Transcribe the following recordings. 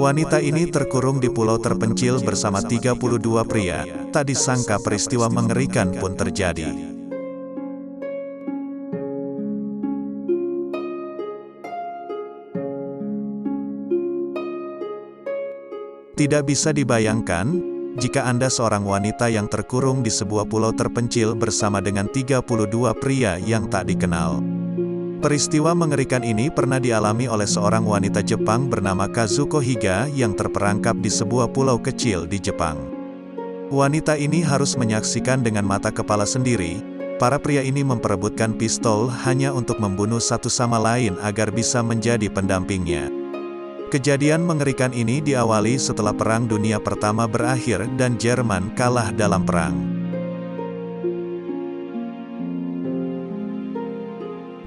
Wanita ini terkurung di pulau terpencil bersama 32 pria. Tak disangka peristiwa mengerikan pun terjadi. Tidak bisa dibayangkan, jika Anda seorang wanita yang terkurung di sebuah pulau terpencil bersama dengan 32 pria yang tak dikenal. Peristiwa mengerikan ini pernah dialami oleh seorang wanita Jepang bernama Kazuko Higa yang terperangkap di sebuah pulau kecil di Jepang. Wanita ini harus menyaksikan dengan mata kepala sendiri, para pria ini memperebutkan pistol hanya untuk membunuh satu sama lain agar bisa menjadi pendampingnya. Kejadian mengerikan ini diawali setelah Perang Dunia Pertama berakhir dan Jerman kalah dalam perang.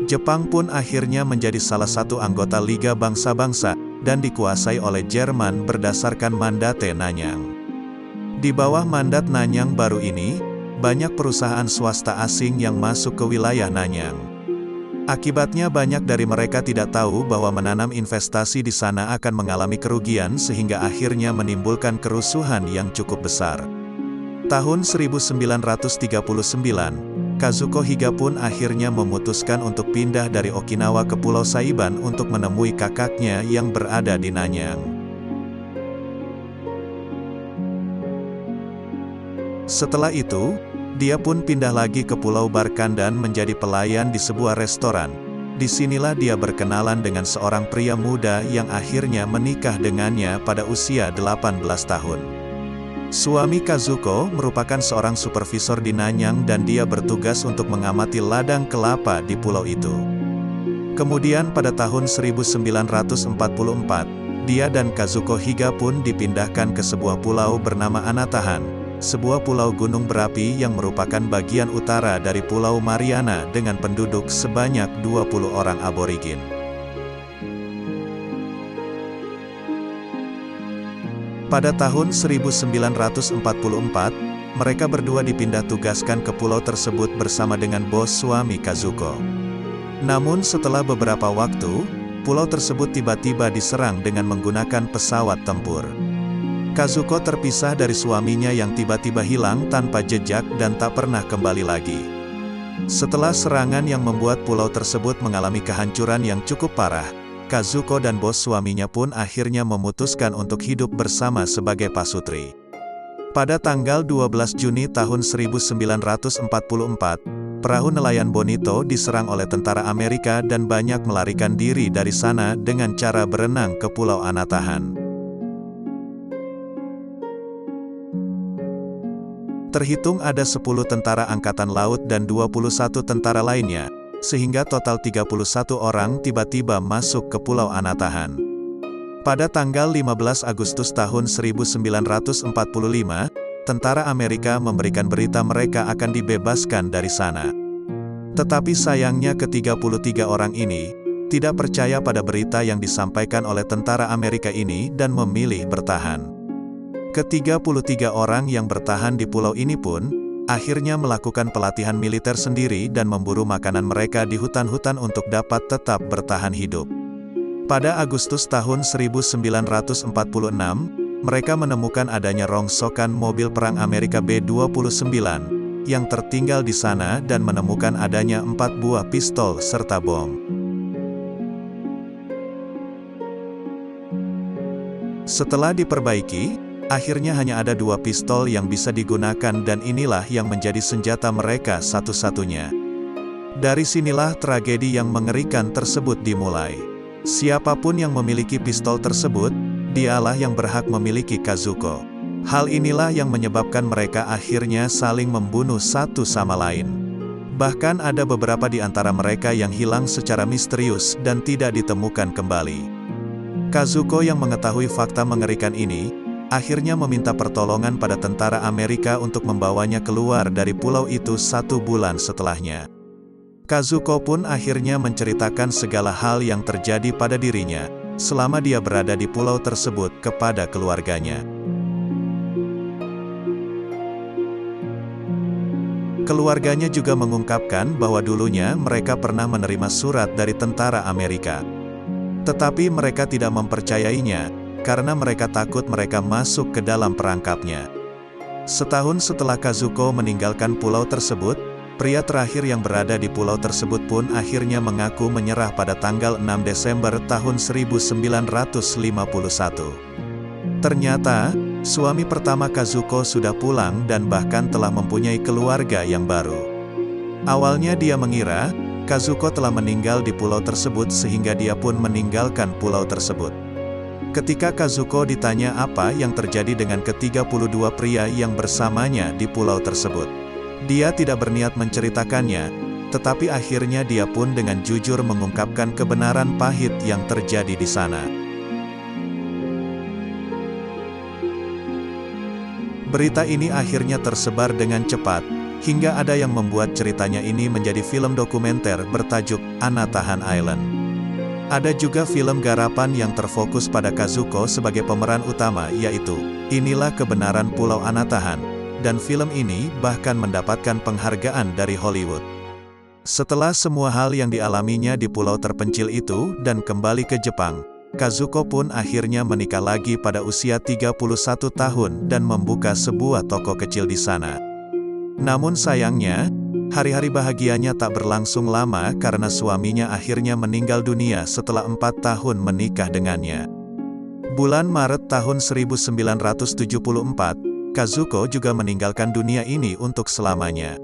Jepang pun akhirnya menjadi salah satu anggota Liga Bangsa-Bangsa, dan dikuasai oleh Jerman berdasarkan Mandate Nanyang. Di bawah mandat Nanyang baru ini, banyak perusahaan swasta asing yang masuk ke wilayah Nanyang. Akibatnya banyak dari mereka tidak tahu bahwa menanam investasi di sana akan mengalami kerugian sehingga akhirnya menimbulkan kerusuhan yang cukup besar. Tahun 1939, Kazuko Higa pun akhirnya memutuskan untuk pindah dari Okinawa ke Pulau Saiban untuk menemui kakaknya yang berada di Nanyang. Setelah itu, dia pun pindah lagi ke Pulau Barkandan menjadi pelayan di sebuah restoran. Disinilah dia berkenalan dengan seorang pria muda yang akhirnya menikah dengannya pada usia 18 tahun. Suami Kazuko merupakan seorang supervisor di Nanyang dan dia bertugas untuk mengamati ladang kelapa di pulau itu. Kemudian pada tahun 1944, dia dan Kazuko Higa pun dipindahkan ke sebuah pulau bernama Anatahan, sebuah pulau gunung berapi yang merupakan bagian utara dari Pulau Mariana dengan penduduk sebanyak 20 orang aborigin. Pada tahun 1944, mereka berdua dipindah tugaskan ke pulau tersebut bersama dengan bos suami Kazuko. Namun setelah beberapa waktu, pulau tersebut tiba-tiba diserang dengan menggunakan pesawat tempur. Kazuko terpisah dari suaminya yang tiba-tiba hilang tanpa jejak dan tak pernah kembali lagi. Setelah serangan yang membuat pulau tersebut mengalami kehancuran yang cukup parah, Kazuko dan bos suaminya pun akhirnya memutuskan untuk hidup bersama sebagai pasutri. Pada tanggal 12 Juni tahun 1944, perahu nelayan Bonito diserang oleh tentara Amerika dan banyak melarikan diri dari sana dengan cara berenang ke Pulau Anatahan. Terhitung ada 10 tentara angkatan laut dan 21 tentara lainnya, sehingga total 31 orang tiba-tiba masuk ke Pulau Anatahan. Pada tanggal 15 Agustus tahun 1945, tentara Amerika memberikan berita mereka akan dibebaskan dari sana. Tetapi sayangnya ke-33 orang ini, tidak percaya pada berita yang disampaikan oleh tentara Amerika ini dan memilih bertahan. Ke-33 orang yang bertahan di pulau ini pun, akhirnya melakukan pelatihan militer sendiri dan memburu makanan mereka di hutan-hutan untuk dapat tetap bertahan hidup. Pada Agustus tahun 1946, mereka menemukan adanya rongsokan mobil perang Amerika B-29, yang tertinggal di sana dan menemukan adanya 4 buah pistol serta bom. Setelah diperbaiki, akhirnya hanya ada 2 pistol yang bisa digunakan dan inilah yang menjadi senjata mereka satu-satunya. Dari sinilah tragedi yang mengerikan tersebut dimulai. Siapapun yang memiliki pistol tersebut, dialah yang berhak memiliki Kazuko. Hal inilah yang menyebabkan mereka akhirnya saling membunuh satu sama lain. Bahkan ada beberapa di antara mereka yang hilang secara misterius dan tidak ditemukan kembali. Kazuko yang mengetahui fakta mengerikan ini, akhirnya meminta pertolongan pada tentara Amerika untuk membawanya keluar dari pulau itu 1 bulan setelahnya. Kazuko pun akhirnya menceritakan segala hal yang terjadi pada dirinya, selama dia berada di pulau tersebut kepada keluarganya. Keluarganya juga mengungkapkan bahwa dulunya mereka pernah menerima surat dari tentara Amerika. Tetapi mereka tidak mempercayainya, karena mereka takut mereka masuk ke dalam perangkapnya. Setahun setelah Kazuko meninggalkan pulau tersebut, pria terakhir yang berada di pulau tersebut pun akhirnya mengaku menyerah pada tanggal 6 Desember tahun 1951. Ternyata, suami pertama Kazuko sudah pulang dan bahkan telah mempunyai keluarga yang baru. Awalnya dia mengira, Kazuko telah meninggal di pulau tersebut sehingga dia pun meninggalkan pulau tersebut. Ketika Kazuko ditanya apa yang terjadi dengan ke-32 pria yang bersamanya di pulau tersebut, dia tidak berniat menceritakannya, tetapi akhirnya dia pun dengan jujur mengungkapkan kebenaran pahit yang terjadi di sana. Berita ini akhirnya tersebar dengan cepat, hingga ada yang membuat ceritanya ini menjadi film dokumenter bertajuk Anatahan Island. Ada juga film garapan yang terfokus pada Kazuko sebagai pemeran utama, yaitu Inilah Kebenaran Pulau Anatahan, dan film ini bahkan mendapatkan penghargaan dari Hollywood. Setelah semua hal yang dialaminya di pulau terpencil itu dan kembali ke Jepang, Kazuko pun akhirnya menikah lagi pada usia 31 tahun dan membuka sebuah toko kecil di sana. Namun sayangnya, hari-hari bahagianya tak berlangsung lama karena suaminya akhirnya meninggal dunia setelah 4 tahun menikah dengannya. Bulan Maret tahun 1974, Kazuko juga meninggalkan dunia ini untuk selamanya.